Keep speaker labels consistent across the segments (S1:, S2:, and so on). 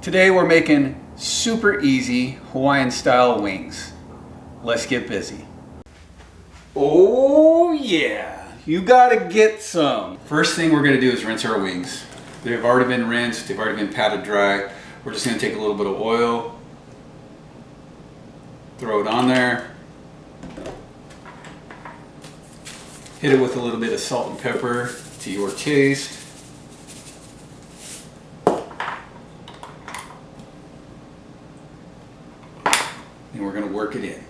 S1: Today we're making super easy Hawaiian style wings. Let's get busy. Oh yeah, you gotta get some. First thing we're gonna do is rinse our wings. They've already been rinsed, they've already been patted dry. We're just gonna take a little bit of oil, throw it on there, hit it with a little bit of salt and pepper to your taste. And we're going to work it in.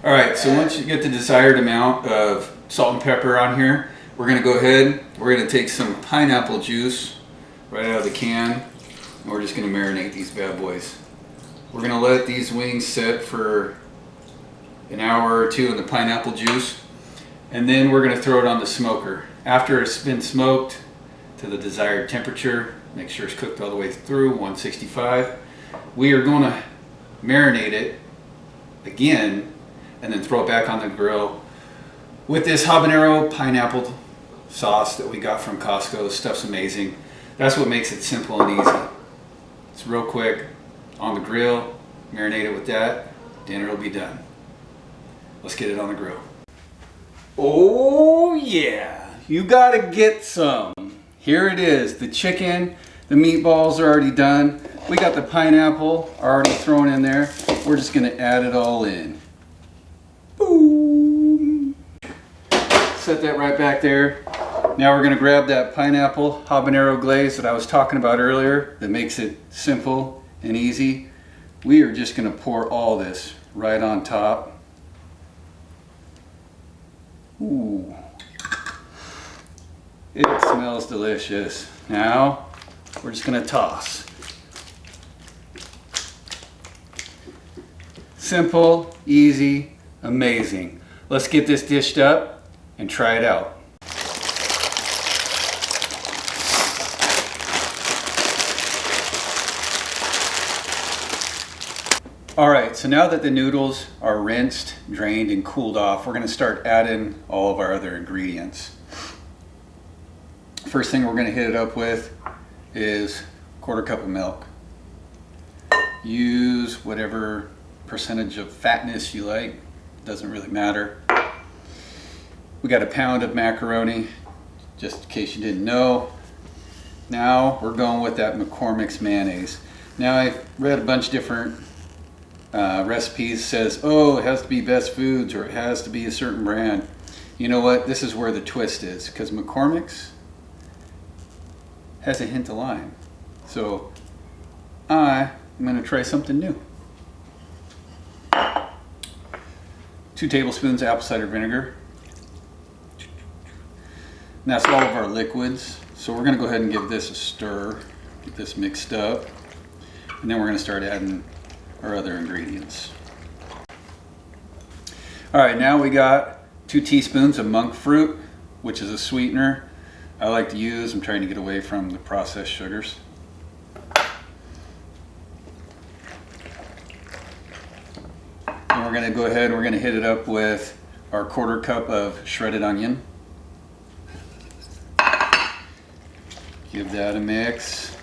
S1: All right, so once you get the desired amount of salt and pepper on here, we're going to go ahead, we're going to take some pineapple juice right out of the can, and we're just going to marinate these bad boys. We're going to let these wings sit for an hour or two in the pineapple juice, and then we're going to throw it on the smoker. After it's been smoked to the desired temperature, make sure it's cooked all the way through, 165. We are going to marinate it again and then throw it back on the grill with this habanero pineapple sauce that we got from Costco. This stuff's amazing. That's what makes it simple and easy. It's real quick on the grill, marinate it with that, dinner will be done. Let's get it on the grill. Oh yeah, you gotta get some. Here it is, the chicken, the meatballs are already done. We got the pineapple already thrown in there. We're just gonna add it all in. Boom! Set that right back there. Now we're gonna grab that pineapple habanero glaze that I was talking about earlier that makes it simple and easy. We are just gonna pour all this right on top. Ooh. It smells delicious. Now, we're just gonna toss. Simple, easy, amazing. Let's get this dished up and try it out. All right, so now that the noodles are rinsed, drained, and cooled off, we're gonna start adding all of our other ingredients. First thing we're going to hit it up with is a 1/4 cup of milk. Use whatever percentage of fatness you like, doesn't really matter. We got a pound of macaroni, just in case you didn't know. Now we're going with that McCormick's mayonnaise. Now I've read a bunch of different recipes, says, oh, it has to be Best Foods or it has to be a certain brand. You know what, this is where the twist is, because McCormick's has a hint of lime. So I'm going to try something new. 2 tablespoons apple cider vinegar. And that's all of our liquids. So we're going to go ahead and give this a stir, get this mixed up. And then we're going to start adding our other ingredients. All right, now we got 2 teaspoons of monk fruit, which is a sweetener I like to use. I'm trying to get away from the processed sugars. And we're going to go ahead and we're going to hit it up with our 1/4 cup of shredded onion. Give that a mix.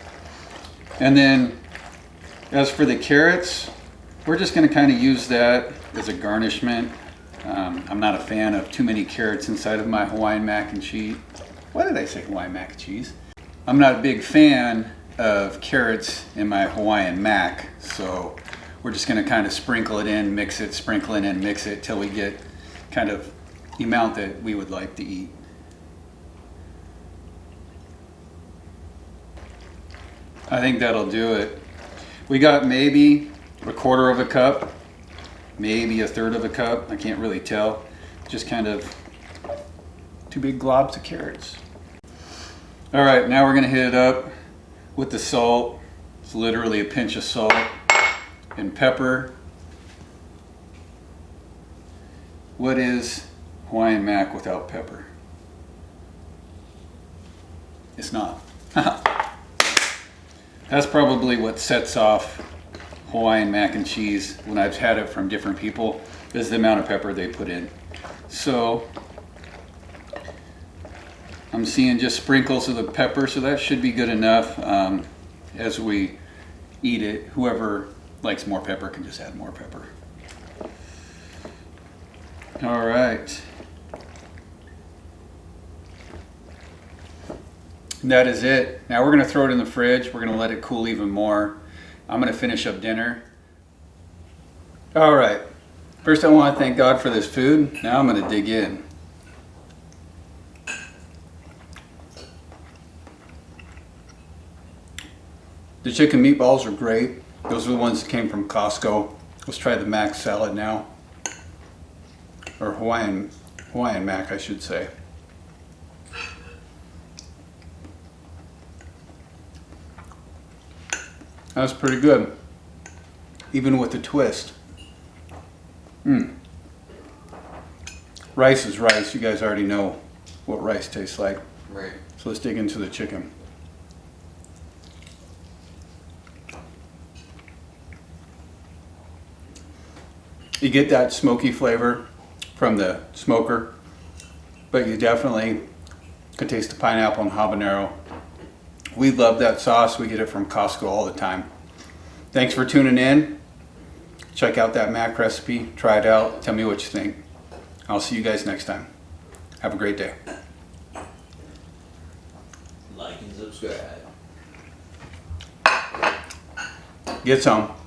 S1: And then as for the carrots, we're just going to kind of use that as a garnishment. I'm not a fan of too many carrots inside of my Hawaiian mac and cheese. Why did I say Hawaiian mac and cheese? I'm not a big fan of carrots in my Hawaiian mac, so we're just going to kind of sprinkle it in, mix it, sprinkle it in, mix it till we get kind of the amount that we would like to eat. I think that'll do it. We got maybe a 1/4 cup, maybe a 1/3 cup, I can't really tell. Just kind of 2 big globs of carrots. All right, now we're gonna hit it up with the salt. It's literally a pinch of salt and pepper. What is Hawaiian mac without pepper? It's not. That's probably what sets off Hawaiian mac and cheese when I've had it from different people, is the amount of pepper they put in. So I'm seeing just sprinkles of the pepper, so that should be good enough. As we eat it, whoever likes more pepper can just add more pepper. All right. And that is it. Now we're going to throw it in the fridge. We're going to let it cool even more. I'm going to finish up dinner. All right. First, I want to thank God for this food. Now I'm going to dig in. The chicken meatballs are great. Those are the ones that came from Costco. Let's try the Mac Salad now. Or Hawaiian Mac, I should say. That's pretty good. Even with the twist. Rice is rice. You guys already know what rice tastes like.
S2: Right.
S1: So let's dig into the chicken. You get that smoky flavor from the smoker, but you definitely can taste the pineapple and habanero. We love that sauce. We get it from Costco all the time. Thanks for tuning in. Check out that mac recipe. Try it out. Tell me what you think. I'll see you guys next time. Have a great day.
S2: Like and subscribe.
S1: Get some.